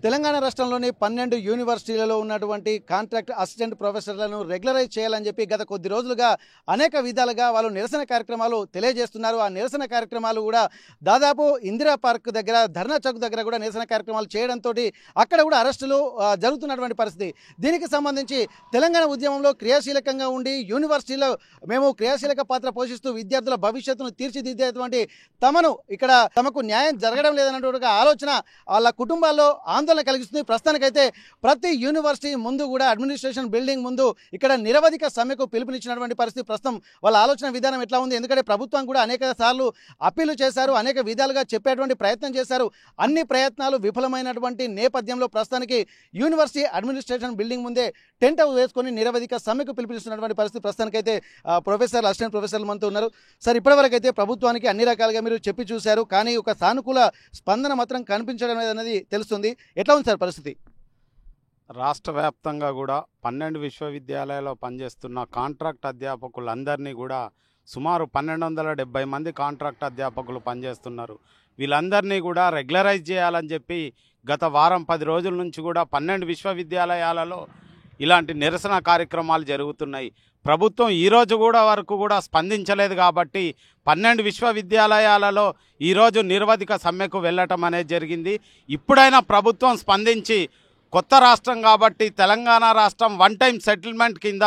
తెలంగాణ రాష్ట్రంలోని 12 యూనివర్సిటీలలో ఉన్నటువంటి contract assistant ప్రొఫెసర్లను regularise చేయాలని చెప్పి గత కొద్ది రోజులుగా అనేక విధాలుగా వాళ్ళు నిరసన కార్యక్రమాలు తెలియజేస్తున్నారు. ఆ నిరసన కార్యక్రమాలు కూడా దాదాపు ఇందిరా పార్క్ దగ్గర, ధర్నా చౌక్ దగ్గర కూడా నిరసన కార్యక్రమాలు చేయడంతో అక్కడ కూడా అరెస్టులు జరుగుతున్నటువంటి పరిస్థితి. దీనికి సంబంధించి తెలంగాణ ఉద్యమంలో క్రియాశీలకంగా ఉండి యూనివర్సిటీలో మేము క్రియాశీలక పాత్ర పోషిస్తూ విద్యార్థుల భవిష్యత్తును తీర్చిదిద్దేటువంటి ఇక్కడ తమకు న్యాయం జరగడం లేదన్నటువంటి ఆలోచన వాళ్ళ కుటుంబాల్లో ఆందోళన కలిగిస్తుంది. ప్రస్తుతానికైతే ప్రతి యూనివర్సిటీ ముందు కూడా అడ్మినిస్ట్రేషన్ బిల్డింగ్ ముందు ఇక్కడ నిరవధిక సమ్మెకు పిలుపునిచ్చినటువంటి పరిస్థితి. ప్రస్తుతం వాళ్ళ ఆలోచన విధానం ఎట్లా ఉంది? ఎందుకంటే ప్రభుత్వం కూడా అనేక సార్లు అప్పీలు చేశారు, అనేక విధాలుగా చెప్పేటువంటి ప్రయత్నం చేశారు. అన్ని ప్రయత్నాలు విఫలమైనటువంటి నేపథ్యంలో ప్రస్తుతానికి యూనివర్సిటీ అడ్మినిస్ట్రేషన్ బిల్డింగ్ ముందే టెంట్ హౌస్ వేసుకొని నిరవధిక సమ్మెకు పిలుపునిస్తున్నటువంటి పరిస్థితి. ప్రస్తుతానికైతే ప్రొఫెసర్, అసిస్టెంట్ ప్రొఫెసర్లు మనతో ఉన్నారు. సార్, ఇప్పటివరకైతే ప్రభుత్వానికి అన్ని రకాలుగా మీరు చెప్పి చూశారు, కానీ ఒక సానుకూల స్పందన మాత్రం కనిపించడం లేదన్నది తెలుస్తుంది. ఎట్లా ఉంది సార్ పరిస్థితి? రాష్ట్ర వ్యాప్తంగా కూడా 12 విశ్వవిద్యాలయాల్లో పనిచేస్తున్న కాంట్రాక్ట్ అధ్యాపకులందరినీ కూడా సుమారు 1270 మంది కాంట్రాక్ట్ అధ్యాపకులు పనిచేస్తున్నారు. వీళ్ళందరినీ కూడా రెగ్యులరైజ్ చేయాలని చెప్పి గత వారం 10 రోజుల నుంచి కూడా 12 విశ్వవిద్యాలయాలలో ఇలాంటి నిరసన కార్యక్రమాలు జరుగుతున్నాయి. ప్రభుత్వం ఈరోజు వరకు కూడా స్పందించలేదు కాబట్టి 12 విశ్వవిద్యాలయాలలో ఈరోజు నిరవధిక సమ్మెకు వెళ్ళటం అనేది జరిగింది. ఇప్పుడైనా ప్రభుత్వం స్పందించి కొత్త రాష్ట్రం కాబట్టి తెలంగాణ రాష్ట్రం వన్ టైం సెటిల్మెంట్ కింద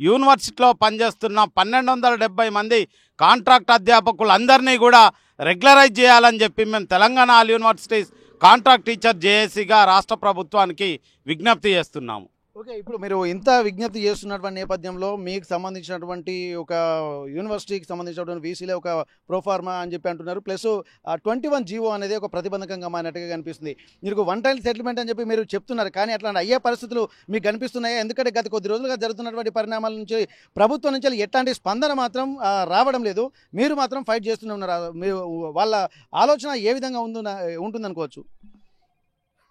యూనివర్సిటీలో పనిచేస్తున్న 1270 మంది కాంట్రాక్ట్ అధ్యాపకులందరినీ కూడా రెగ్యులరైజ్ చేయాలని చెప్పి మేము Telangana all universities contract teacher జేఏసీగా రాష్ట్ర ప్రభుత్వానికి విజ్ఞప్తి చేస్తున్నాము. ఓకే, ఇప్పుడు మీరు ఇంత విజ్ఞప్తి చేస్తున్నటువంటి నేపథ్యంలో మీకు సంబంధించినటువంటి ఒక యూనివర్సిటీకి సంబంధించినటువంటి వీసీలే ఒక ప్రోఫార్మా అని చెప్పి అంటున్నారు. ప్లస్ 21 జీవో అనేది ఒక ప్రతిబంధకంగా మారినట్టుగా కనిపిస్తుంది. మీరు వన్ టైం సెటిల్మెంట్ అని చెప్పి మీరు చెప్తున్నారు, కానీ అట్లా అయ్యే పరిస్థితులు మీకు కనిపిస్తున్నాయా? ఎందుకంటే గత కొద్ది రోజులుగా జరుగుతున్నటువంటి పరిణామాల నుంచి ప్రభుత్వం నుంచి ఎట్లాంటి స్పందన మాత్రం రావడం లేదు. మీరు మాత్రం ఫైట్ చేస్తూనే ఉన్నారు. మీరు వాళ్ళ ఆలోచన ఏ విధంగా ఉంటుందనుకోవచ్చు?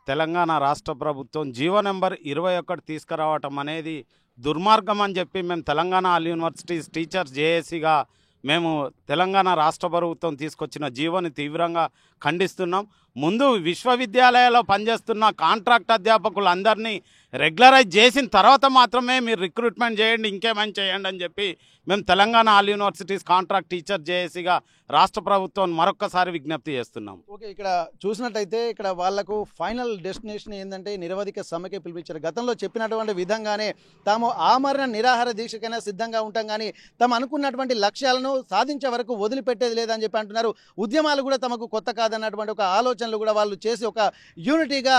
తెలంగాణ రాష్ట్ర ప్రభుత్వం జీవో నెంబర్ 21 తీసుకురావటం అనేది దుర్మార్గం అని చెప్పి మేము తెలంగాణ ఆల్ యూనివర్సిటీస్ టీచర్స్ జేఏసీగా మేము తెలంగాణ రాష్ట్ర ప్రభుత్వం తీసుకొచ్చిన జీవోని తీవ్రంగా ఖండిస్తున్నాం. ముందు విశ్వవిద్యాలయాల్లో పనిచేస్తున్న కాంట్రాక్ట్ అధ్యాపకులందరినీ రెగ్యులరైజ్ చేసిన తర్వాత మాత్రమే మీరు రిక్రూట్మెంట్ చేయండి, ఇంకేమైనా చేయండి అని చెప్పి మేము Telangana all universities contract teacher జేఏసీగా రాష్ట్ర ప్రభుత్వం మరొక్కసారి విజ్ఞప్తి చేస్తున్నాం. ఓకే, ఇక్కడ చూసినట్టయితే ఇక్కడ వాళ్లకు ఫైనల్ డెస్టినేషన్ ఏంటంటే నిరవధిక సమ్మెకే పిలిపించారు. గతంలో చెప్పినటువంటి విధంగానే తాము ఆమరణ నిరాహార దీక్షకైనా సిద్ధంగా ఉంటాం, కానీ తాము అనుకున్నటువంటి లక్ష్యాలను సాధించే వరకు వదిలిపెట్టేది లేదని చెప్పి అంటున్నారు. ఉద్యమాలు కూడా తమకు కొత్త కాదన్నటువంటి ఒక ఆలోచనలు కూడా వాళ్ళు చేసి ఒక యూనిటీగా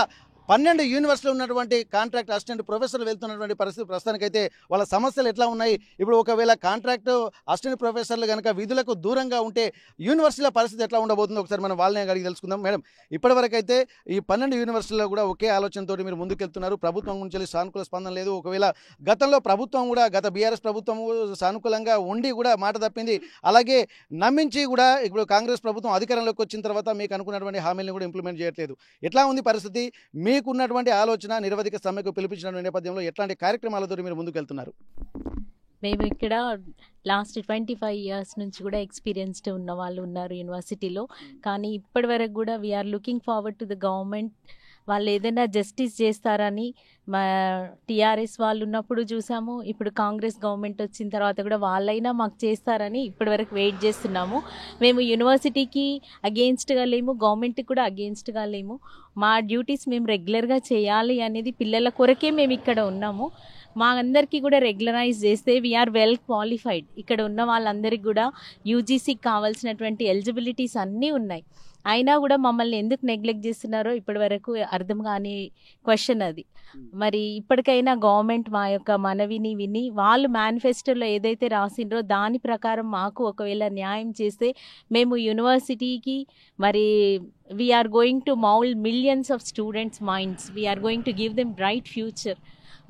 12 యూనివర్సిటీలో ఉన్నటువంటి కాంట్రాక్ట్ అసిస్టెంట్ ప్రొఫెసర్లు వెళ్తున్నటువంటి పరిస్థితి. ప్రస్తుతానికైతే వాళ్ళ సమస్యలు ఎట్లా ఉన్నాయి? ఇప్పుడు ఒకవేళ కాంట్రాక్ట్ అసిస్టెంట్ ప్రొఫెసర్లు కనుక విధులకు దూరంగా ఉంటే యూనివర్సిటీల పరిస్థితి ఎట్లా ఉండబోతుందో ఒకసారి మనం వాళ్ళని అడిగి తెలుసుకుందాం. మేడం, ఇప్పటివరకైతే ఈ 12 యూనివర్సిటీలో కూడా ఒకే ఆలోచనతో మీరు ముందుకెళ్తున్నారు. ప్రభుత్వం నుంచి సానుకూల స్పందన లేదు. ఒకవేళ గతంలో ప్రభుత్వం కూడా గత బీఆర్ఎస్ ప్రభుత్వం సానుకూలంగా ఉండి కూడా మాట తప్పింది. అలాగే నమ్మించి కూడా ఇప్పుడు కాంగ్రెస్ ప్రభుత్వం అధికారంలోకి వచ్చిన తర్వాత మీకు అనుకున్నటువంటి హామీలను కూడా ఇంప్లిమెంట్ చేయట్లేదు. ఎట్లా ఉంది పరిస్థితి? మీకున్నటువంటి ఆలోచన నిరవధిక సమ్మెకు పిలిపించిన నేపథ్యంలో ఎట్లాంటి కార్యక్రమాలతో మీరు ముందుకెళ్తున్నారు? మేము ఇక్కడ లాస్ట్ 25 ఇయర్స్ నుంచి కూడా ఎక్స్పీరియన్స్డ్ ఉన్న వాళ్ళు ఉన్నారు యూనివర్సిటీలో. కానీ ఇప్పటి వరకు కూడా we're looking forward to the government. వాళ్ళు ఏదైనా జస్టిస్ చేస్తారని మా టీఆర్ఎస్ వాళ్ళు ఉన్నప్పుడు చూసాము. ఇప్పుడు కాంగ్రెస్ గవర్నమెంట్ వచ్చిన తర్వాత కూడా వాళ్ళైనా మాకు చేస్తారని ఇప్పటివరకు వెయిట్ చేస్తున్నాము. మేము యూనివర్సిటీకి అగెయిన్స్ట్గా లేము, గవర్నమెంట్కి కూడా అగెయిన్స్ట్గా లేము. మా డ్యూటీస్ మేము రెగ్యులర్గా చేయాలి అనేది పిల్లల కొరకే మేము ఇక్కడ ఉన్నాము. మా అందరికీ కూడా రెగ్యులరైజ్ చేస్తే వీఆర్ వెల్ క్వాలిఫైడ్. ఇక్కడ ఉన్న వాళ్ళందరికీ కూడా యూజీసీకి కావాల్సినటువంటి ఎలిజిబిలిటీస్ అన్నీ ఉన్నాయి. అయినా కూడా మమ్మల్ని ఎందుకు నెగ్లెక్ట్ చేస్తున్నారో ఇప్పటి వరకు అర్థం కాని క్వశ్చన్ అది. మరి ఇప్పటికైనా గవర్నమెంట్ మా యొక్క మనవిని విని వాళ్ళు మేనిఫెస్టోలో ఏదైతే రాసిండ్రో దాని ప్రకారం మాకు ఒకవేళ న్యాయం చేస్తే మేము యూనివర్సిటీకి మరి we're going to mould millions of students minds. We're going to give them bright future.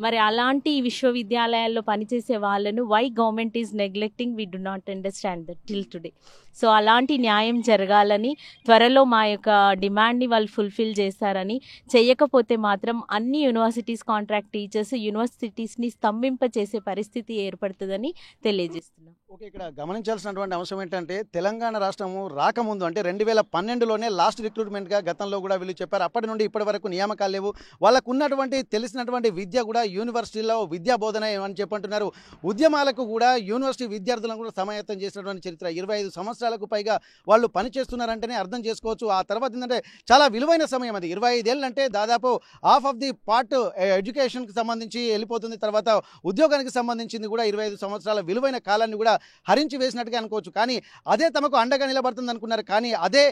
మరి అలాంటి విశ్వవిద్యాలయాల్లో పనిచేసే వాళ్ళను why government is neglecting, we do not understand that till today. So అలాంటి న్యాయం జరగాలని, త్వరలో మా యొక్క డిమాండ్ని వాళ్ళు ఫుల్ఫిల్ చేస్తారని, చేయకపోతే మాత్రం అన్ని యూనివర్సిటీస్ కాంట్రాక్ట్ టీచర్స్ యూనివర్సిటీస్ని స్తంభింప చేసే పరిస్థితి ఏర్పడుతుందని తెలియజేస్తున్నాం. ఓకే. ఇక్కడ గమనించాల్సినటువంటి అంశం ఏంటంటే తెలంగాణ రాష్ట్రము రాకముందు అంటే 2012లోనే లాస్ట్ రిక్రూట్మెంట్గా గతంలో కూడా వీళ్ళు చెప్పారు. అప్పటి నుండి ఇప్పటి వరకు నియామకాలు లేవు. వాళ్ళకు ఉన్నటువంటి తెలిసినటువంటి విద్య కూడా యూనివర్సిటీలో విద్యా బోధన అని చెప్పంటున్నారు. ఉద్యమాలకు కూడా యూనివర్సిటీ విద్యార్థులను కూడా సమాయత్తం చేసినటువంటి చరిత్ర 25 సంవత్సరాలకు పైగా వాళ్ళు పనిచేస్తున్నారంటేనే అర్థం చేసుకోవచ్చు. ఆ తర్వాత ఏంటంటే చాలా విలువైన సమయం అది. 25 ఏళ్ళు అంటే దాదాపు హాఫ్ ఆఫ్ ది పార్ట్ ఎడ్యుకేషన్కి సంబంధించి వెళ్ళిపోతుంది. తర్వాత ఉద్యోగానికి సంబంధించింది కూడా 25 సంవత్సరాల విలువైన కాలాన్ని కూడా హరించి వేసినట్టుగా అనుకోవచ్చు. కానీ అదే తమకు అండగా నిలబడుతుంది అనుకున్నారు. కానీ అదే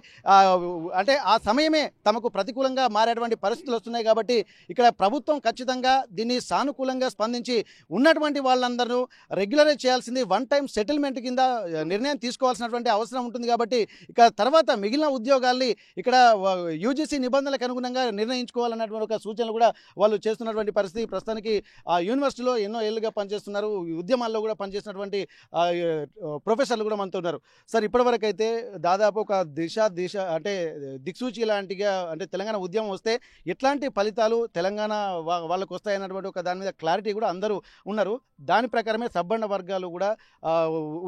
అంటే ఆ సమయమే తమకు ప్రతికూలంగా మారేటువంటి పరిస్థితులు వస్తున్నాయి. కాబట్టి ఇక్కడ ప్రభుత్వం ఖచ్చితంగా దీన్ని సానుకూలంగా స్పందించి ఉన్నటువంటి వాళ్ళందరూ రెగ్యులరైజ్ చేయాల్సింది వన్ టైం సెటిల్మెంట్ కింద నిర్ణయం తీసుకోవాల్సినటువంటి అవసరం ఉంటుంది. కాబట్టి ఇక తర్వాత మిగిలిన ఉద్యోగాల్ని ఇక్కడ యూజీసీ నిబంధనలకు అనుగుణంగా నిర్ణయించుకోవాలన్నటువంటి ఒక సూచనలు కూడా వాళ్ళు చేస్తున్నటువంటి పరిస్థితి. ప్రస్తుతానికి ఆ యూనివర్సిటీలో ఎన్నో ఏళ్ళుగా పనిచేస్తున్నారు, ఉద్యమాల్లో కూడా పనిచేసినటువంటి ప్రొఫెసర్లు కూడా మనతో ఉన్నారు. సార్, ఇప్పటివరకు అయితే దాదాపు ఒక దిశ అంటే దిక్సూచి లాంటిగా అంటే తెలంగాణ ఉద్యమం వస్తే ఎట్లాంటి ఫలితాలు తెలంగాణ వాళ్ళకు వస్తాయన్నటువంటి ఒక దాని మీద క్లారిటీ కూడా అందరూ ఉన్నారు. దాని ప్రకారమే సబ్బండ వర్గాలు కూడా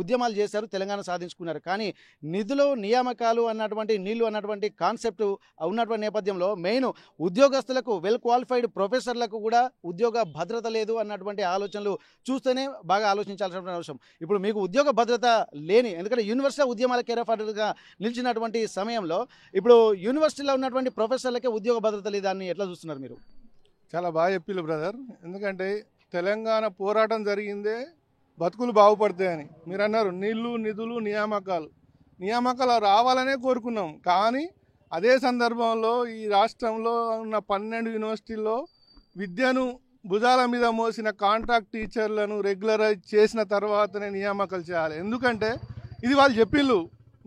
ఉద్యమాలు చేశారు, తెలంగాణ సాధించుకున్నారు. కానీ నిధులు నియామకాలు అన్నటువంటి నీళ్లు అన్నటువంటి కాన్సెప్ట్ ఉన్నటువంటి నేపథ్యంలో మెయిన్ ఉద్యోగస్తులకు వెల్ క్వాలిఫైడ్ ప్రొఫెసర్లకు కూడా ఉద్యోగ భద్రత లేదు అన్నటువంటి ఆలోచనలు చూస్తేనే బాగా ఆలోచించాల్సిన అవసరం. ఇప్పుడు మీకు ఉద్యోగ భద్రత లేని, ఎందుకంటే యూనివర్సిటీ ఉద్యమాల కేరఫాటర్గా నిలిచినటువంటి సమయంలో ఇప్పుడు యూనివర్సిటీలో ఉన్నటువంటి ప్రొఫెసర్లకే ఉద్యోగ భద్రత లేదు. దాన్ని ఎట్లా చూస్తున్నారు మీరు? చాలా బాగా చెప్పిల్లు బ్రదర్. ఎందుకంటే తెలంగాణ పోరాటం జరిగిందే బతుకులు బాగుపడతాయని. మీరు అన్నారు నీళ్లు నిధులు నియామకాలు రావాలనే కోరుకున్నాం. కానీ అదే సందర్భంలో ఈ రాష్ట్రంలో ఉన్న 12 యూనివర్సిటీల్లో విద్యను భుజాల మీద మోసిన కాంట్రాక్ట్ టీచర్లను రెగ్యులరైజ్ చేసిన తర్వాతనే నియామకాలు చేయాలి. ఎందుకంటే ఇది వాళ్ళు చెప్పిళ్ళు,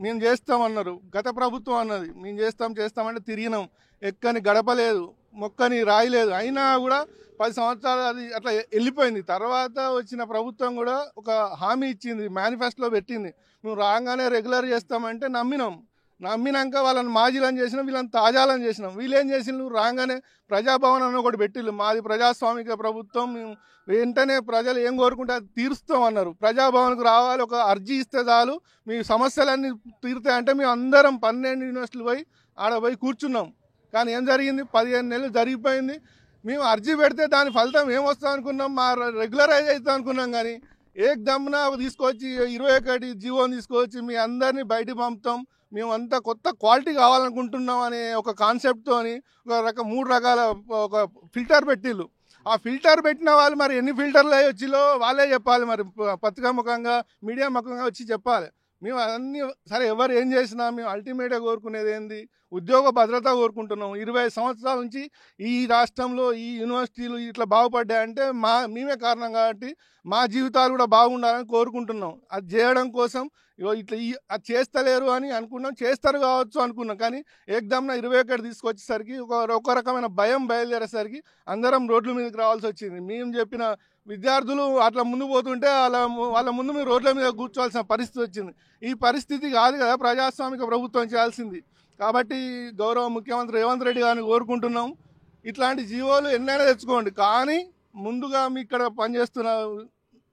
మేము చేస్తామన్నారు, గత ప్రభుత్వం అన్నది మేము చేస్తామంటే తిరిగినాం, ఎక్కని గడపలేదు, మొక్కని రాయలేదు, అయినా కూడా 10 సంవత్సరాలు అది అట్లా వెళ్ళిపోయింది. తర్వాత వచ్చిన ప్రభుత్వం కూడా ఒక హామీ ఇచ్చింది, మేనిఫెస్టోలో పెట్టింది, మేము రాగానే రెగ్యులర్ చేస్తామంటే నమ్మినాక వాళ్ళని మాజీలను చేసినాం, వీళ్ళని తాజాలను చేసినాం. వీళ్ళేం చేసినారు, రాగానే ప్రజాభవన్ అని ఒకటి పెట్టిళ్ళు, మాది ప్రజాస్వామిక ప్రభుత్వం, మేము వెంటనే ప్రజలు ఏం కోరుకుంటే అది తీరుస్తాం అన్నారు. ప్రజాభవన్కు రావాలి, ఒక అర్జీ ఇస్తే చాలు మీ సమస్యలన్నీ తీరుతాయంటే మేము అందరం 12 యూనివర్సిటీలు పోయి ఆడ పోయి కూర్చున్నాం. కానీ ఏం జరిగింది, 15 నెలలు జరిగిపోయింది. మేము అర్జీ పెడితే దాని ఫలితం ఏమొస్తాం అనుకున్నాం, మా రెగ్యులరైజ్ అవుతాం అనుకున్నాం. కానీ ఏకదమ్మున తీసుకొచ్చి 21 జీవోని తీసుకొచ్చి మీ అందరినీ బయటికి పంపుతాం, మేము అంతా కొత్త క్వాలిటీ కావాలనుకుంటున్నాం అనే ఒక కాన్సెప్ట్తో ఒక 3 రకాల ఒక ఫిల్టర్ పెట్టిళ్ళు. ఆ ఫిల్టర్ పెట్టిన వాళ్ళు మరి ఎన్ని ఫిల్టర్లు వచ్చిలో వాళ్ళే చెప్పాలి, మరి పత్రికా ముఖంగా మీడియా ముఖంగా వచ్చి చెప్పాలి. మేము అన్నీ సరే ఎవరు ఏం చేసినా మేము అల్టిమేట్గా కోరుకునేది ఏంది, ఉద్యోగ భద్రత కోరుకుంటున్నాం. 20 సంవత్సరాల నుంచి ఈ రాష్ట్రంలో ఈ యూనివర్సిటీలు ఇట్లా బాగుపడ్డాయంటే మేమే కారణం. కాబట్టి మా జీవితాలు కూడా బాగుండాలని కోరుకుంటున్నాం. అది చేయడం కోసం ఇట్లా అది చేస్తలేరు అని అనుకున్నాం, చేస్తారు కావచ్చు అనుకున్నాం. కానీ ఏకదమ్న 21 తీసుకొచ్చేసరికి ఒక రకమైన భయం బయలుదేరేసరికి అందరం రోడ్ల మీదకి రావాల్సి వచ్చింది. మేము చెప్పిన విద్యార్థులు అట్లా ముందు పోతుంటే వాళ్ళ ముందు మేము రోడ్ల మీద కూర్చోవాల్సిన పరిస్థితి వచ్చింది. ఈ పరిస్థితి కాదు కదా ప్రజాస్వామిక ప్రభుత్వం చేయాల్సింది. కాబట్టి గౌరవ ముఖ్యమంత్రి రేవంత్ రెడ్డి గారిని కోరుకుంటున్నాం, ఇట్లాంటి జీవోలు ఎన్నైనా తెచ్చుకోండి. కానీ ముందుగా మీ ఇక్కడ పనిచేస్తున్న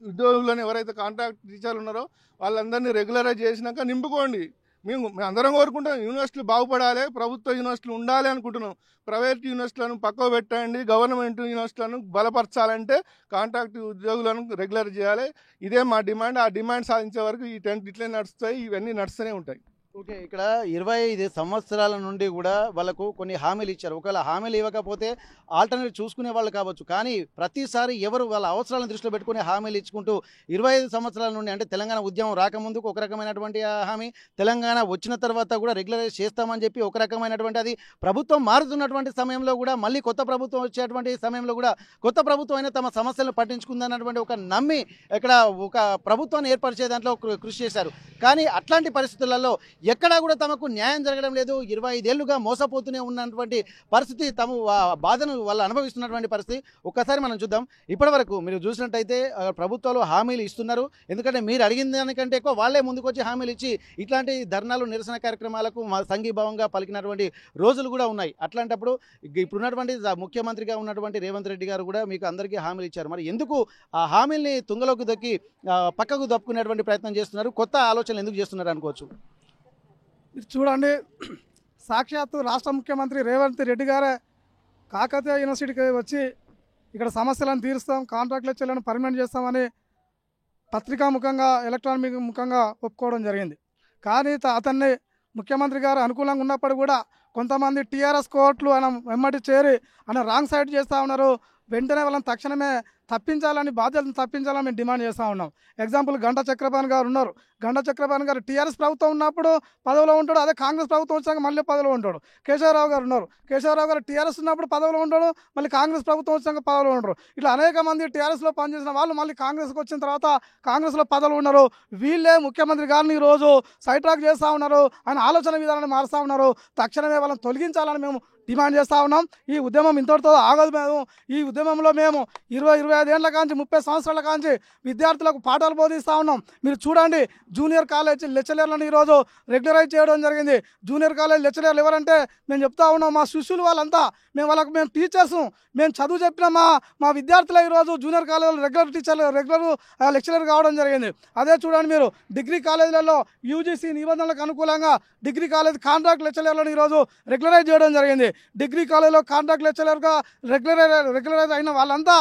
ఉద్యోగులను ఎవరైతే కాంట్రాక్ట్ టీచర్లు ఉన్నారో వాళ్ళందరినీ రెగ్యులరైజ్ చేసినాక నింపుకోండి. మేము అందరం కోరుకుంటాం యూనివర్సిటీలు బాగుపడాలి, ప్రభుత్వ యూనివర్సిటీలు ఉండాలి అనుకుంటున్నాం. ప్రైవేట్ యూనివర్సిటీలను పక్కకు పెట్టండి, గవర్నమెంట్ యూనివర్సిటీలను బలపరచాలంటే కాంట్రాక్ట్ ఉద్యోగులను రెగ్యులర్ చేయాలి. ఇదే మా డిమాండ్. ఆ డిమాండ్ సాధించే వరకు ఈ టెంట్ ఇట్లే నడుస్తాయి, ఇవన్నీ నడుస్తూనే ఉంటాయి. ఓకే, ఇక్కడ 25 సంవత్సరాల నుండి కూడా వాళ్ళకు కొన్ని హామీలు ఇచ్చారు. ఒకవేళ హామీలు ఇవ్వకపోతే ఆల్టర్నేట్ చూసుకునే వాళ్ళు కావచ్చు. కానీ ప్రతిసారి ఎవరు వాళ్ళ అవసరాలను దృష్టిలో పెట్టుకునే హామీలు ఇచ్చుకుంటూ 25 సంవత్సరాల నుండి, అంటే తెలంగాణ ఉద్యమం రాకముందుకు ఒక రకమైనటువంటి హామీ, తెలంగాణ వచ్చిన తర్వాత కూడా రెగ్యులరైజ్ చేస్తామని చెప్పి ఒక రకమైనటువంటి, అది ప్రభుత్వం మారుతున్నటువంటి సమయంలో కూడా మళ్ళీ కొత్త ప్రభుత్వం వచ్చేటువంటి సమయంలో కూడా కొత్త ప్రభుత్వం అయినా తమ సమస్యలను పట్టించుకుందన్నటువంటి ఒక నమ్మి ఇక్కడ ఒక ప్రభుత్వాన్ని ఏర్పరిచే దాంట్లో కృషి చేశారు. కానీ అట్లాంటి పరిస్థితులలో ఎక్కడా కూడా తమకు న్యాయం జరగడం లేదు. 25 ఏళ్లుగా మోసపోతూనే ఉన్నటువంటి పరిస్థితి, తమ బాధను వాళ్ళు అనుభవిస్తున్నటువంటి పరిస్థితి. ఒక్కసారి మనం చూద్దాం. ఇప్పటివరకు మీరు చూసినట్టయితే ప్రభుత్వాలు హామీలు ఇస్తున్నారు. ఎందుకంటే మీరు అడిగిన దానికంటే ఎక్కువ వాళ్ళే ముందుకొచ్చి హామీలు ఇచ్చి ఇట్లాంటి ధర్నాలు, నిరసన కార్యక్రమాలకు సంఘీభావంగా పలికినటువంటి రోజులు కూడా ఉన్నాయి. అట్లాంటప్పుడు ఇప్పుడున్నటువంటి ముఖ్యమంత్రిగా ఉన్నటువంటి రేవంత్ రెడ్డి గారు కూడా మీకు అందరికీ హామీలు ఇచ్చారు. మరి ఎందుకు ఆ హామీల్ని తుంగలోకి దొక్కి పక్కకు దప్పుకునేటువంటి ప్రయత్నం చేస్తున్నారు? కొత్త ఆలోచనలు ఎందుకు చేస్తున్నారు అనుకోవచ్చు? చూడండి, సాక్షాత్తు రాష్ట్ర ముఖ్యమంత్రి రేవంత్ రెడ్డి గారే కాకతీయ యూనివర్సిటీకి వచ్చి ఇక్కడ సమస్యలను తీరుస్తాం, కాంట్రాక్ట్ లెక్చర్లను పర్మనెంట్ చేస్తామని పత్రికా ముఖంగా, ఎలక్ట్రానిక్ ముఖంగా ఒప్పుకోవడం జరిగింది. కానీ అతన్ని ముఖ్యమంత్రి గారు అనుకూలంగా ఉన్నప్పుడు కూడా కొంతమంది టీఆర్ఎస్ కోర్టులు ఆయన వెంబడి చేరి ఆయన రాంగ్ సైడ్ చేస్తూ ఉన్నారు. వెంటనే వాళ్ళని తక్షణమే తప్పించాలని, బాధ్యతను తప్పించాలని మేము డిమాండ్ చేస్తూ ఉన్నాం. ఎగ్జాంపుల్ గంటా చక్రపాణి గారు ఉన్నారు. గంటా చక్రపాణి గారు టీఆర్ఎస్ ప్రభుత్వం ఉన్నప్పుడు పదవిలో ఉంటాడు, అదే కాంగ్రెస్ ప్రభుత్వం వచ్చాక మళ్ళీ పదవిలో ఉంటాడు. కేశవరావు గారు ఉన్నారు. కేశవరావు గారు టీఆర్ఎస్ ఉన్నప్పుడు పదవిలో ఉంటాడు, మళ్ళీ కాంగ్రెస్ ప్రభుత్వం వచ్చాక పదవిలో ఉంటారు. ఇట్లా అనేక మంది టీఆర్ఎస్లో పనిచేసిన వాళ్ళు మళ్ళీ కాంగ్రెస్కి వచ్చిన తర్వాత కాంగ్రెస్లో పదవులు ఉన్నారు. వీళ్ళే ముఖ్యమంత్రి గారిని ఈరోజు సైడ్ ట్రాక్ చేస్తూ ఉన్నారు, ఆయన ఆలోచన విధానాన్ని మారుస్తూ ఉన్నారు. తక్షణమే వాళ్ళని తొలగించాలని మేము డిమాండ్ చేస్తూ ఉన్నాం. ఈ ఉద్యమం ఇంతటితో ఆగదు. మేము ఈ ఉద్యమంలో మేము 20-25 ఏళ్ల కాంచి 30 సంవత్సరాల కాంచి విద్యార్థులకు పాఠాలు బోధిస్తూ ఉన్నాం. మీరు చూడండి, జూనియర్ కాలేజ్ లెక్చరర్లను ఈరోజు రెగ్యులరైజ్ చేయడం జరిగింది. జూనియర్ కాలేజ్ లెక్చరర్లు ఎవరంటే మేము చెప్తా ఉన్నాం, మా శిష్యులు వాళ్ళంతా, మేము టీచర్స్, మేము చదువు చెప్పిన మా విద్యార్థులు ఈరోజు జూనియర్ కాలేజీలో రెగ్యులర్ లెక్చరర్ కావడం జరిగింది. అదే చూడండి, మీరు డిగ్రీ కాలేజీలలో యూజీసీ నిబంధనలకు అనుకూలంగా డిగ్రీ కాలేజ్ కాంట్రాక్ట్ లెక్చరర్లను ఈరోజు రెగ్యులరైజ్ చేయడం జరిగింది. డిగ్రీ కాలేజీలో కాంట్రాక్ట్ లెక్చరర్గా రెగ్యులరైజ్ అయిన వాళ్ళంతా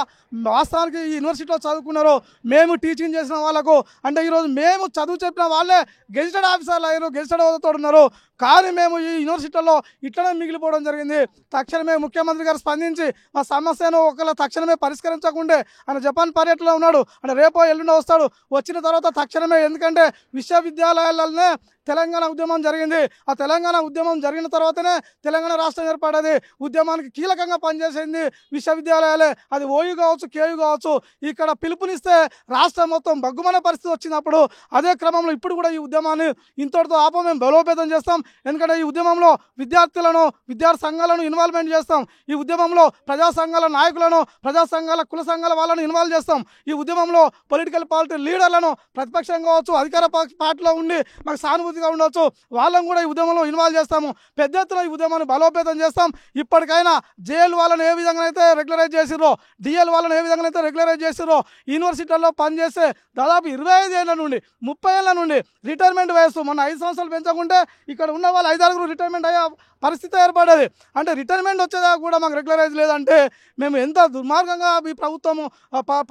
వాస్తవానికి ఈ యూనివర్సిటీలో చదువుకున్నారు. మేము టీచింగ్ చేసిన వాళ్ళకు అంటే ఈరోజు మేము చదువు చెప్పిన వాళ్ళే గెజిటెడ్ ఆఫీసర్లు అయ్యారు, గెజిటెడ్ హోదాతో ఉన్నారు. కానీ మేము ఈ యూనివర్సిటీలో ఇట్లనే మిగిలిపోవడం జరిగింది. తక్షణమే ముఖ్యమంత్రి గారు స్పందించి మా సమస్యను ఒకవేళ తక్షణమే పరిష్కరించకుంటే ఆయన జపాన్ పర్యటనలో ఉన్నాడు, అంటే రేపో ఎల్లుండో వస్తాడు. వచ్చిన తర్వాత తక్షణమే, ఎందుకంటే విశ్వవిద్యాలయాలనే తెలంగాణ ఉద్యమం జరిగింది. ఆ తెలంగాణ ఉద్యమం జరిగిన తర్వాతనే తెలంగాణ రాష్ట్రం ఏర్పడ్డది. ఉద్యమానికి కీలకంగా పనిచేసింది విశ్వవిద్యాలయాలే. అది ఓయూ కావచ్చు, కేయూ కావచ్చు. ఇక్కడ పిలుపునిస్తే రాష్ట్రం మొత్తం బగ్గుమనే పరిస్థితి వచ్చినప్పుడు అదే క్రమంలో ఇప్పుడు కూడా ఈ ఉద్యమాన్ని ఇంతటితో ఆపం, మేము బలోపేతం చేస్తాం. ఎందుకంటే ఈ ఉద్యమంలో విద్యార్థులను, విద్యార్థి సంఘాలను ఇన్వాల్వ్మెంట్ చేస్తాం. ఈ ఉద్యమంలో ప్రజా సంఘాల నాయకులను, ప్రజా సంఘాల, కుల సంఘాల వాళ్ళను ఇన్వాల్వ్ చేస్తాం. ఈ ఉద్యమంలో పొలిటికల్ పార్టీ లీడర్లను, ప్రతిపక్షం కావచ్చు, అధికార పార్టీలో ఉండి మాకు సానుభూతిగా ఉండవచ్చు, వాళ్ళని కూడా ఈ ఉద్యమంలో ఇన్వాల్వ్ చేస్తాము. పెద్ద ఎత్తున ఈ ఉద్యమాన్ని బలోపేతం చేస్తాం. ఇప్పటికైనా జేఎల్ వాళ్ళని ఏ విధంగా అయితే రెగ్యులరైజ్ చేసిరో, డిఎల్ వాళ్ళని ఏ విధంగా అయితే రెగ్యులరైజ్ చేసిరో, యూనివర్సిటీల్లో పనిచేస్తే దాదాపు 25 ఏళ్ల నుండి 30 ఏళ్ల నుండి రిటైర్మెంట్ వయసు మొన్న 5 సంవత్సరాలు పెంచకుంటే ఇక్కడ ఉన్న వాళ్ళు 5-6 రిటైర్మెంట్ అయ్యే పరిస్థితి ఏర్పడేది. అంటే రిటైర్మెంట్ వచ్చేదాకా కూడా మాకు రెగ్యులరైజ్ లేదంటే మేము ఎంత దుర్మార్గంగా ఈ ప్రభుత్వము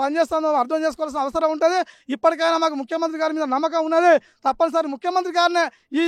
పనిచేస్తుందో అర్థం చేసుకోవాల్సిన అవసరం ఉంటుంది. ఇప్పటికైనా మాకు ముఖ్యమంత్రి గారి మీద నమ్మకం ఉన్నది. తప్పనిసరి ముఖ్యమంత్రి గారినే ఈ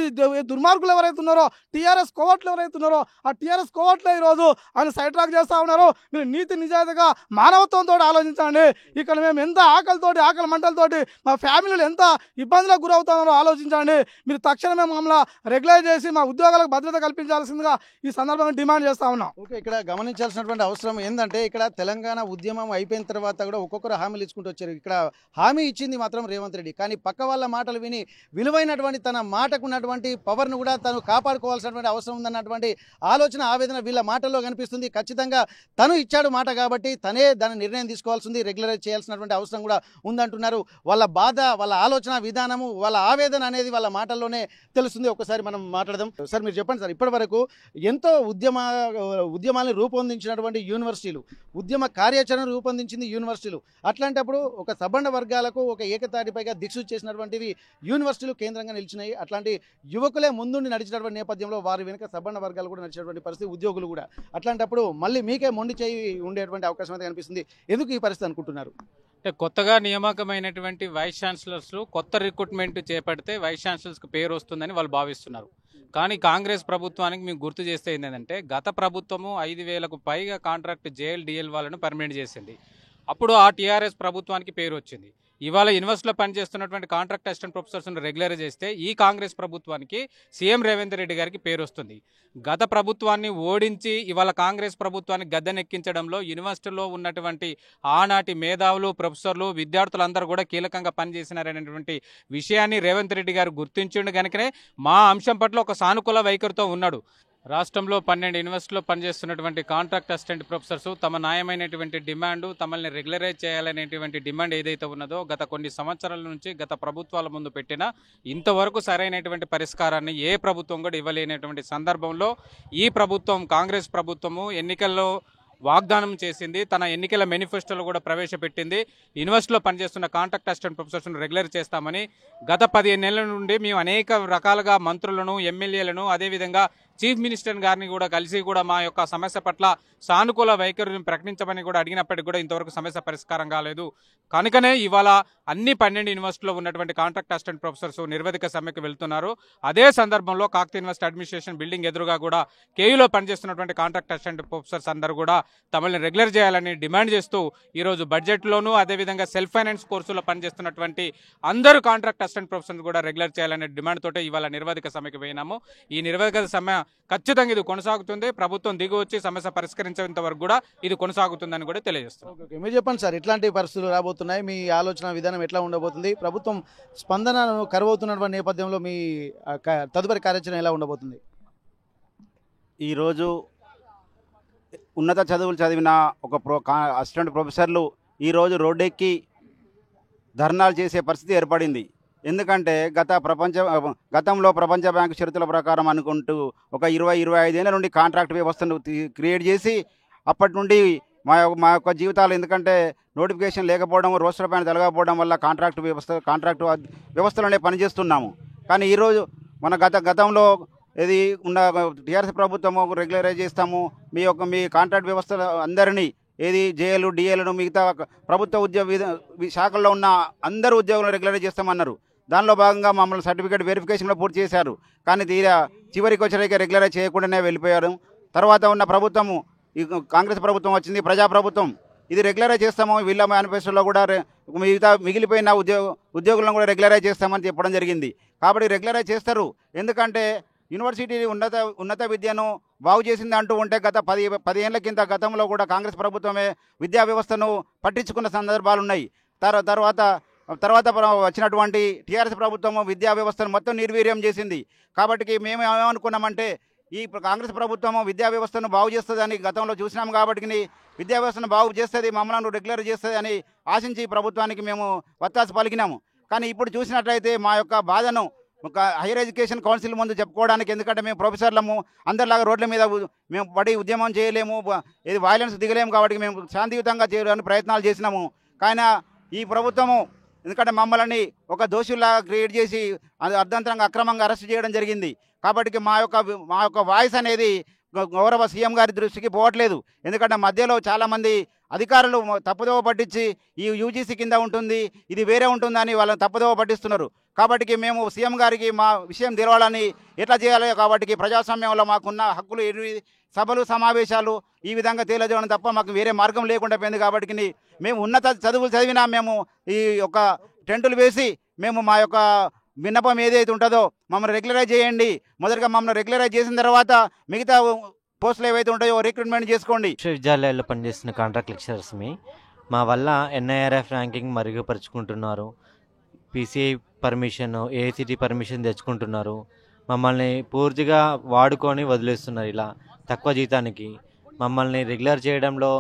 దుర్మార్గులు ఎవరైతే ఉన్నారో, టీఆర్ఎస్ కోవట్లు ఎవరైతే ఉన్నారో, ఆ టీఆర్ఎస్ కోవట్లే ఈరోజు ఆయన సైడ్ ట్రాక్ చేస్తూ ఉన్నారు. మీరు నీతి నిజాయితీగా మానవత్వంతో ఆలోచించండి. ఇక్కడ మేము ఎంత ఆకలి మంటలతోటి మా ఫ్యామిలీలు ఎంత ఇబ్బందులకు గురవుతున్నారో ఆలోచించండి. మీరు తక్షణమే మమ్మల్ని రెగ్యులైజ్ చేసి మా ఉద్యోగాలకు భద్రత కల్పించాల్సిందిగా ఈ సందర్భంగా డిమాండ్ చేస్తా ఉన్నాం. ఓకే, ఇక్కడ గమనించాల్సినటువంటి అవసరం ఏంటంటే, ఇక్కడ తెలంగాణ ఉద్యమం అయిపోయిన తర్వాత కూడా ఒక్కొక్కరు హామీలు ఇచ్చుకుంటూ వచ్చారు. ఇక్కడ హామీ ఇచ్చింది మాత్రం రేవంత్ రెడ్డి. కానీ పక్క వాళ్ళ మాటలు విని విలువైనటువంటి తన మాటకున్నటువంటి పవర్ను కూడా తను కాపాడుకోవాల్సినటువంటి అవసరం ఉందన్నటువంటి ఆలోచన, ఆవేదన వీళ్ళ మాటల్లో కనిపిస్తుంది. ఖచ్చితంగా తను ఇచ్చాడు మాట కాబట్టి తనే దాని నిర్ణయం తీసుకోవాల్సింది, రెగ్యులరైజ్ చేయాల్సినటువంటి అవసరం కూడా ఉందంటున్నారు. వాళ్ళ బాధ, వాళ్ళ ఆలోచన విధానము, వాళ్ళ ఆవేదన అనేది వాళ్ళ మాటల్లోనే తెలుస్తుంది. ఒకసారి మనం మాట్లాడదాం. సార్, మీరు చెప్పండి సార్, ఇప్పటి వరకు ఎంతో ఉద్యమాన్ని రూపొందించినటువంటి యూనివర్సిటీలు, ఉద్యమ కార్యాచరణ రూపొందించింది యూనివర్సిటీలు. అట్లాంటప్పుడు ఒక సబ్బండ వర్గాలకు ఒక ఏకతాటిపైగా దిక్సూచి చేసినటువంటివి యూనివర్సిటీలు కేంద్రంగా నిలిచినాయి. అట్లాంటి యువకులే ముందుండి నడిచినటువంటి నేపథ్యంలో వారి వెనుక సబ్బండ వర్గాలు కూడా నడిచినటువంటి పరిస్థితి, ఉద్యోగులు కూడా. అట్లాంటప్పుడు మళ్ళీ మీకే మొండి చేయి ఉండేటువంటి అవకాశం అయితే కనిపిస్తుంది. ఎందుకు ఈ పరిస్థితి అనుకుంటున్నారు? అంటే కొత్తగా నియామకమైనటువంటి వైస్ ఛాన్సలర్స్ కొత్త రిక్రూట్మెంట్ చేపడితే వైస్ ఛాన్సలర్స్కి పేరు వస్తుందని వాళ్ళు భావిస్తున్నారు. కానీ కాంగ్రెస్ ప్రభుత్వానికి మీకు గుర్తు చేస్తే ఏంటంటే, గత ప్రభుత్వము 5,000కు పైగా కాంట్రాక్ట్ జేఎల్ డిఎల్ వాళ్ళను పర్మనెంట్ చేసింది. అప్పుడు ఆ టీఆర్ఎస్ ప్రభుత్వానికి పేరు వచ్చింది. ఇవాళ యూనివర్సిటీలో పనిచేస్తున్నటువంటి కాంట్రాక్ట్ అసిస్టెంట్ ప్రొఫెసర్స్ను రెగ్యులర్ చేస్తే ఈ కాంగ్రెస్ ప్రభుత్వానికి సీఎం రేవంత్ రెడ్డి గారికి పేరు వస్తుంది. గత ప్రభుత్వాన్ని ఓడించి ఇవాళ కాంగ్రెస్ ప్రభుత్వాన్ని గద్దెనెక్కించడంలో యూనివర్సిటీలో ఉన్నటువంటి ఆనాటి మేధావులు, ప్రొఫెసర్లు, విద్యార్థులందరూ కూడా కీలకంగా పనిచేసినారనేటువంటి విషయాన్ని రేవంత్ రెడ్డి గారు గుర్తించిండు కనుకనే మా అంశం పట్ల ఒక సానుకూల వైఖరితో ఉన్నాడు. రాష్ట్రంలో 12 యూనివర్సిటీలో పనిచేస్తున్నటువంటి కాంట్రాక్ట్ అసిస్టెంట్ ప్రొఫెసర్స్ తమ న్యాయమైనటువంటి డిమాండ్, తమల్ని రెగ్యులరైజ్ చేయాలనేటువంటి డిమాండ్ ఏదైతే ఉన్నదో గత కొన్ని సంవత్సరాల నుంచి గత ప్రభుత్వాల ముందు పెట్టినా ఇంతవరకు సరైనటువంటి పరిష్కారాన్ని ఏ ప్రభుత్వం కూడా ఇవ్వలేనటువంటి సందర్భంలో ఈ ప్రభుత్వం, కాంగ్రెస్ ప్రభుత్వము ఎన్నికల్లో వాగ్దానం చేసింది. తన ఎన్నికల మేనిఫెస్టోలో కూడా ప్రవేశపెట్టింది. యూనివర్సిటీలో పనిచేస్తున్న కాంట్రాక్ట్ అసిస్టెంట్ ప్రొఫెసర్స్ను రెగ్యులర్ చేస్తామని. గత 15 నెలల నుండి మేము అనేక రకాలుగా మంత్రులను, ఎమ్మెల్యేలను, అదేవిధంగా చీఫ్ మినిస్టర్ గారిని కూడా కలిసి కూడా మా యొక్క సమస్య పట్ల సానుకూల వైఖరిని ప్రకటించమని కూడా అడిగినప్పటికీ కూడా ఇంతవరకు సమస్య పరిష్కారం కాలేదు. కనుకనే ఇవాళ అన్ని 12 యూనివర్సిటీలో ఉన్నటువంటి కాంట్రాక్ట్ అసిస్టెంట్ ప్రొఫెసర్స్ నిర్వధిక సమ్మెకు వెళ్తున్నారు. అదే సందర్భంలో కాకతీయ యూనివర్సిటీ అడ్మినిస్ట్రేషన్ బిల్డింగ్ ఎదురుగా కూడా కేయూలో పనిచేస్తున్నటువంటి కాంట్రాక్ట్ అసిస్టెంట్ ప్రొఫెసర్స్ అందరూ కూడా తమల్ని రెగ్యులర్ చేయాలని డిమాండ్ చేస్తూ ఈరోజు బడ్జెట్లోనూ అదేవిధంగా సెల్ఫ్ ఫైనాన్స్ కోర్సులో పనిచేస్తున్నటువంటి అందరూ కాంట్రాక్ట్ అసిస్టెంట్ ప్రొఫెసర్స్ కూడా రెగ్యులర్ చేయాలనే డిమాండ్ తోటే ఇవాళ నిర్వధిక సమ్మెకు పోయినాము. ఈ నిర్వధిక సమ్మె ఖచ్చితంగా ఇది కొనసాగుతుంది. ప్రభుత్వం దిగి వచ్చి సమస్య పరిష్కరించేంత వరకు కూడా ఇది కొనసాగుతుందని కూడా తెలియజేస్తాం. మీరు చెప్పండి సార్, ఎట్లాంటి పరిస్థితులు రాబోతున్నాయి? మీ ఆలోచన విధానం ఎట్లా ఉండబోతుంది? ప్రభుత్వం స్పందనను కరువవుతున్నటువంటి నేపథ్యంలో మీ తదుపరి కార్యాచరణ ఎలా ఉండబోతుంది? ఈరోజు ఉన్నత చదువులు చదివిన ఒక అసిస్టెంట్ ప్రొఫెసర్లు ఈరోజు రోడ్డెక్కి ధర్నాలు చేసే పరిస్థితి ఏర్పడింది. ఎందుకంటే గతంలో ప్రపంచ బ్యాంకు షరతుల ప్రకారం అనుకుంటూ ఒక 20-25 ఏళ్ళ నుండి కాంట్రాక్ట్ వ్యవస్థను క్రియేట్ చేసి అప్పటి నుండి మా యొక్క జీవితాలు, ఎందుకంటే నోటిఫికేషన్ లేకపోవడం, రోస్టర్ పైన జరగకపోవడం వల్ల కాంట్రాక్ట్ వ్యవస్థలోనే పనిచేస్తున్నాము. కానీ ఈరోజు మన గతంలో ఇది ఉన్న టీఆర్ఎస్ ప్రభుత్వము రెగ్యులరైజ్ చేస్తాము, మీ కాంట్రాక్ట్ వ్యవస్థ అందరినీ ఏది జేఏలు, డిఏలను, మిగతా ప్రభుత్వ ఉద్యోగ శాఖల్లో ఉన్న అందరూ ఉద్యోగులను రెగ్యులరైజ్ చేస్తామన్నారు. దానిలో భాగంగా మమ్మల్ని సర్టిఫికేట్ వెరిఫికేషన్లో పూర్తి చేశారు. కానీ చివరికి వచ్చేసరికి రెగ్యులరైజ్ చేయకుండానే వెళ్ళిపోయారు. తర్వాత ఉన్న ప్రభుత్వము, ఈ కాంగ్రెస్ ప్రభుత్వం వచ్చింది, ప్రజాప్రభుత్వం, ఇది రెగ్యులరైజ్ చేస్తాము, వీళ్ళ మేనిఫెస్టోలో కూడా మిగిలిపోయిన ఉద్యోగులను కూడా రెగ్యులరైజ్ చేస్తామని చెప్పడం జరిగింది. కాబట్టి రెగ్యులరైజ్ చేస్తారు. ఎందుకంటే యూనివర్సిటీ ఉన్నత విద్యను బాగు చేసింది అంటూ ఉంటే గత 10 ఏళ్ల కింద గతంలో కూడా కాంగ్రెస్ ప్రభుత్వమే విద్యా వ్యవస్థను పట్టించుకున్న సందర్భాలు ఉన్నాయి. తర్వాత వచ్చినటువంటి టీఆర్ఎస్ ప్రభుత్వము విద్యా వ్యవస్థను మొత్తం నిర్వీర్యం చేసింది. కాబట్టి మేము ఏమనుకున్నామంటే ఈ కాంగ్రెస్ ప్రభుత్వము విద్యా వ్యవస్థను బాగు చేస్తుందని గతంలో చూసినాం. కాబట్టి విద్యా వ్యవస్థను బాగు చేస్తుంది, మమ్మల్ని రెగ్యులర్ చేస్తుంది అని ఆశించి ప్రభుత్వానికి మేము వత్తాసు పలికినాము. కానీ ఇప్పుడు చూసినట్లయితే మా యొక్క బాధను ఒక హైయర్ ఎడ్యుకేషన్ కౌన్సిల్ ముందు చెప్పుకోవడానికి, ఎందుకంటే మేము ప్రొఫెసర్లము, అందరిలాగా రోడ్ల మీద మేము పడి ఉద్యమం చేయలేము, ఇది వైలెన్స్ దిగలేము. కాబట్టి మేము శాంతియుతంగా చేయడానికి ప్రయత్నాలు చేసినాము. కానీ ఈ ప్రభుత్వము ఎందుకంటే మమ్మల్ని ఒక దోషుల్లాగా క్రియేట్ చేసి అర్ధంతరంగా అక్రమంగా అరెస్ట్ చేయడం జరిగింది. కాబట్టి మా యొక్క వాయిస్ అనేది గౌరవ సీఎం గారి దృష్టికి పోవట్లేదు. ఎందుకంటే మధ్యలో చాలామంది అధికారులు తప్పుదోవ పట్టించి ఈ యూజీసీ కింద ఉంటుంది, ఇది వేరే ఉంటుందని వాళ్ళని తప్పుదోవ పట్టిస్తున్నారు. కాబట్టి మేము సీఎం గారికి మా విషయం తెలవాలని ఎట్లా చేయాలి? కాబట్టి ప్రజాస్వామ్యంలో మాకున్న హక్కులు, సభలు, సమావేశాలు ఈ విధంగా తేలజేయడం తప్ప మాకు వేరే మార్గం లేకుండా పోయింది. కాబట్టి మేము ఉన్నత చదువులు చదివినా మేము ఈ యొక్క టెంటులు వేసి మేము మా యొక్క విన్నపం ఏదైతే ఉంటుందో మమ్మల్ని రెగ్యులరైజ్ చేయండి. మొదటిగా మమ్మల్ని రెగ్యులరైజ్ చేసిన తర్వాత మిగతా పోస్టులు ఏవైతే ఉంటాయో రిక్రూట్మెంట్ చేసుకోండి. విశ్వవిద్యాలయాల్లో పనిచేస్తున్న కాంట్రాక్ట్ లెక్చరర్స్ని మా వల్ల ఎన్ఐఆర్ఎఫ్ ర్యాంకింగ్ మరుగుపరుచుకుంటున్నారు, పీసీఐ పర్మిషన్, ఏఐసిటి పర్మిషన్ తెచ్చుకుంటున్నారు, మమ్మల్ని పూర్తిగా వాడుకొని వదిలేస్తున్నారు. ఇలా తక్కువ జీతానికి మమ్మల్ని రెగ్యులర్ చేయడంలో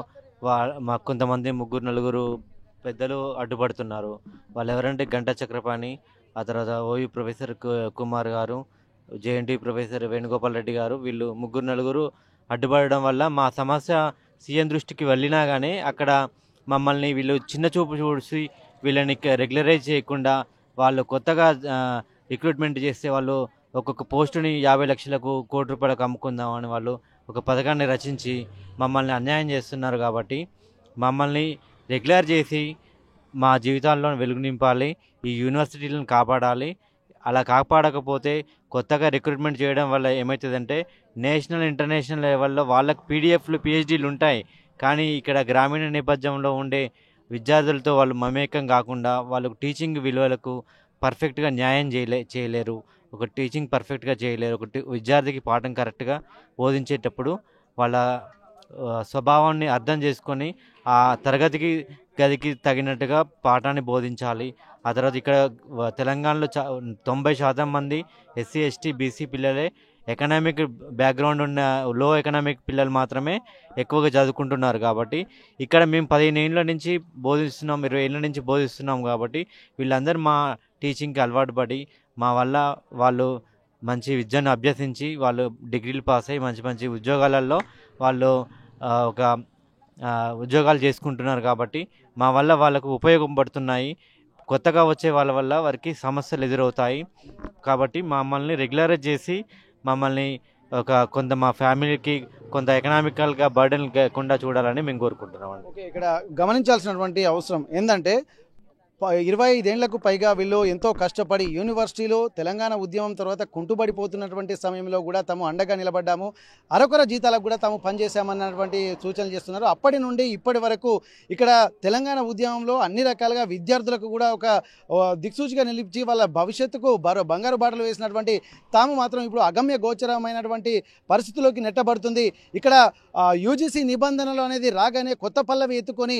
మాకు కొంతమంది 3-4 పెద్దలు అడ్డుపడుతున్నారు. వాళ్ళు ఎవరంటే గంటా చక్రపాణి, ఆ తర్వాత ఓయూ ప్రొఫెసర్ కుమార్ గారు, జేఎన్టీ ప్రొఫెసర్ వేణుగోపాల్ రెడ్డి గారు, వీళ్ళు 3-4 అడ్డుపడడం వల్ల మా సమస్య సీఎం దృష్టికి వెళ్ళినా కానీ అక్కడ మమ్మల్ని వీళ్ళు చిన్న చూపు చూసి వీళ్ళని రెగ్యులరైజ్ చేయకుండా వాళ్ళు కొత్తగా రిక్రూట్మెంట్ చేస్తే వాళ్ళు ఒక్కొక్క పోస్టుని 50 లక్షలకు, ₹1 కోటి అమ్ముకుందామని వాళ్ళు ఒక పథకాన్ని రచించి మమ్మల్ని అన్యాయం చేస్తున్నారు. కాబట్టి మమ్మల్ని రెగ్యులర్ చేసి మా జీవితాల్లో వెలుగు నింపాలి, ఈ యూనివర్సిటీలను కాపాడాలి. అలా కాపాడకపోతే కొత్తగా రిక్రూట్మెంట్ చేయడం వల్ల ఏమవుతుందంటే నేషనల్, ఇంటర్నేషనల్ లెవెల్లో వాళ్ళకి పీడిఎఫ్లు, పిహెచ్డీలు ఉంటాయి. కానీ ఇక్కడ గ్రామీణ నేపథ్యంలో ఉండే విద్యార్థులతో వాళ్ళు మమేకం కాకుండా వాళ్ళకు టీచింగ్ విలువలకు పర్ఫెక్ట్గా న్యాయం చేయలేరు. ఒక టీచింగ్ పర్ఫెక్ట్గా చేయలేరు. విద్యార్థికి పాఠం కరెక్ట్గా బోధించేటప్పుడు వాళ్ళ స్వభావాన్ని అర్థం చేసుకొని ఆ గదికి తగినట్టుగా పాఠాన్ని బోధించాలి. ఆ తర్వాత ఇక్కడ తెలంగాణలో 90% మంది ఎస్సీ, ఎస్టీ, బీసీ పిల్లలే ఎకనామిక్ బ్యాక్గ్రౌండ్ ఉన్న లో ఎకనామిక్ పిల్లలు మాత్రమే ఎక్కువగా చదువుకుంటున్నారు. కాబట్టి ఇక్కడ మేము 15 ఏళ్ళ నుంచి బోధిస్తున్నాం, 20 ఏళ్ళ నుంచి బోధిస్తున్నాం. కాబట్టి వీళ్ళందరూ మా టీచింగ్కి అలవాటు పడి మా వల్ల వాళ్ళు మంచి విద్యను అభ్యసించి వాళ్ళు డిగ్రీలు పాస్ అయ్యి మంచి మంచి ఉద్యోగాలలో వాళ్ళు ఒక ఉద్యోగాలు చేసుకుంటున్నారు. కాబట్టి మా వల్ల వాళ్ళకు ఉపయోగపడుతున్నాయి. కొత్తగా వచ్చే వాళ్ళ వల్ల వారికి సమస్యలు ఎదురవుతాయి. కాబట్టి మమ్మల్ని రెగ్యులరైజ్ చేసి మమ్మల్ని కొంత మా ఫ్యామిలీకి కొంత ఎకనామికల్గా బర్డెన్ లేకుండా చూడాలని మేము కోరుకుంటున్నామండి. ఓకే, ఇక్కడ గమనించాల్సినటువంటి అవసరం ఏంటంటే 25 ఏళ్లకు పైగా వీళ్ళు ఎంతో కష్టపడి యూనివర్సిటీలో తెలంగాణ ఉద్యమం తర్వాత కుంటుబడిపోతున్నటువంటి సమయంలో కూడా తాము అండగా నిలబడ్డాము, అరకొర జీతాలకు కూడా తాము పనిచేశామన్నటువంటి సూచనలు చేస్తున్నారు. అప్పటి నుండి ఇప్పటి వరకు ఇక్కడ తెలంగాణ ఉద్యమంలో అన్ని రకాలుగా విద్యార్థులకు కూడా ఒక దిక్సూచిగా నిలిచి వాళ్ళ భవిష్యత్తుకు బంగారు బాటలు వేసినటువంటి తాము మాత్రం ఇప్పుడు అగమ్య గోచరమైనటువంటి పరిస్థితుల్లోకి నెట్టబడుతుంది. ఇక్కడ యూజీసీ నిబంధనలు అనేది రాగానే కొత్త పల్లవి ఎత్తుకొని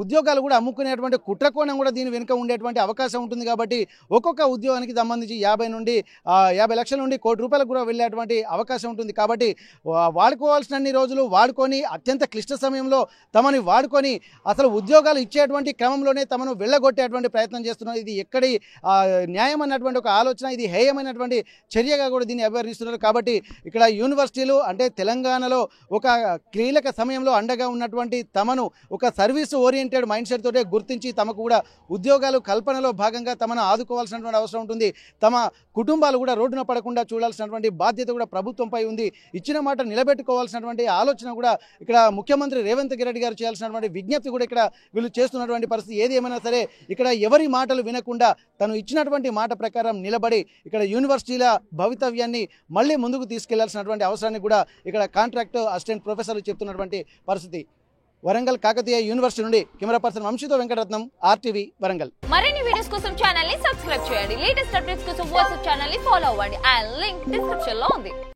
ఉద్యోగాలు కూడా అమ్ముకునేటువంటి కుట్రకోణం కూడా దీని వెనుక ఉండేటువంటి అవకాశం ఉంటుంది. కాబట్టి ఒక్కొక్క ఉద్యోగానికి సంబంధించి 50 లక్షల నుండి ₹1 కోటి కూడా వెళ్ళేటువంటి అవకాశం ఉంటుంది. కాబట్టి వాడుకోవాల్సినన్ని రోజులు వాడుకొని అత్యంత క్లిష్ట సమయంలో తమని వాడుకొని అసలు ఉద్యోగాలు ఇచ్చేటువంటి క్రమంలోనే తమను వెళ్ళగొట్టేటువంటి ప్రయత్నం చేస్తున్నారు. ఇది ఎక్కడి న్యాయం అన్నటువంటి ఒక ఆలోచన, ఇది హేయమైనటువంటి చర్యగా కూడా దీన్ని అభివర్ణిస్తున్నారు. కాబట్టి ఇక్కడ యూనివర్సిటీలు అంటే తెలంగాణలో ఒక కీలక సమయంలో అండగా ఉన్నటువంటి తమను ఒక సర్వీస్ ఓరియంటెడ్ మైండ్ సెట్ తోటే గుర్తించి తమకు కూడా ఉద్యోగాలు కల్పనలో భాగంగా తమను ఆదుకోవాల్సినటువంటి అవసరం ఉంటుంది. తమ కుటుంబాలు కూడా రోడ్డున పడకుండా చూడాల్సినటువంటి బాధ్యత కూడా ప్రభుత్వంపై ఉంది. ఇచ్చిన మాట నిలబెట్టుకోవాల్సినటువంటి ఆలోచన కూడా ఇక్కడ ముఖ్యమంత్రి రేవంత్ రెడ్డి గారు చేయాల్సినటువంటి విజ్ఞప్తి కూడా ఇక్కడ వీళ్ళు చేస్తున్నటువంటి పరిస్థితి. ఏది ఏమైనా సరే ఇక్కడ ఎవరి మాటలు వినకుండా తను ఇచ్చినటువంటి మాట ప్రకారం నిలబడి ఇక్కడ యూనివర్సిటీల భవితవ్యాన్ని మళ్ళీ ముందుకు తీసుకెళ్లాల్సినటువంటి అవసరాన్ని కూడా ఇక్కడ కాంట్రాక్ట్ అసిస్టెంట్ ప్రొఫెసర్లు చెప్తున్నటువంటి పరిస్థితి. వరంగల్ కాకతీయ యూనివర్సిటీ నుండి కెమెరా పర్సన్ వంశీతో వెంకటరత్నం, RTV వరంగల్. మరిన్ని వీడియోస్ కోసం ఛానల్ ని సబ్స్క్రైబ్ చేయండి. లేటెస్ట్ అప్డేట్స్ కోసం వాట్సాప్ ఛానల్ ని ఫాలో అవ్వండి. ఆ లింక్ డిస్క్రిప్షన్ లో ఉంది.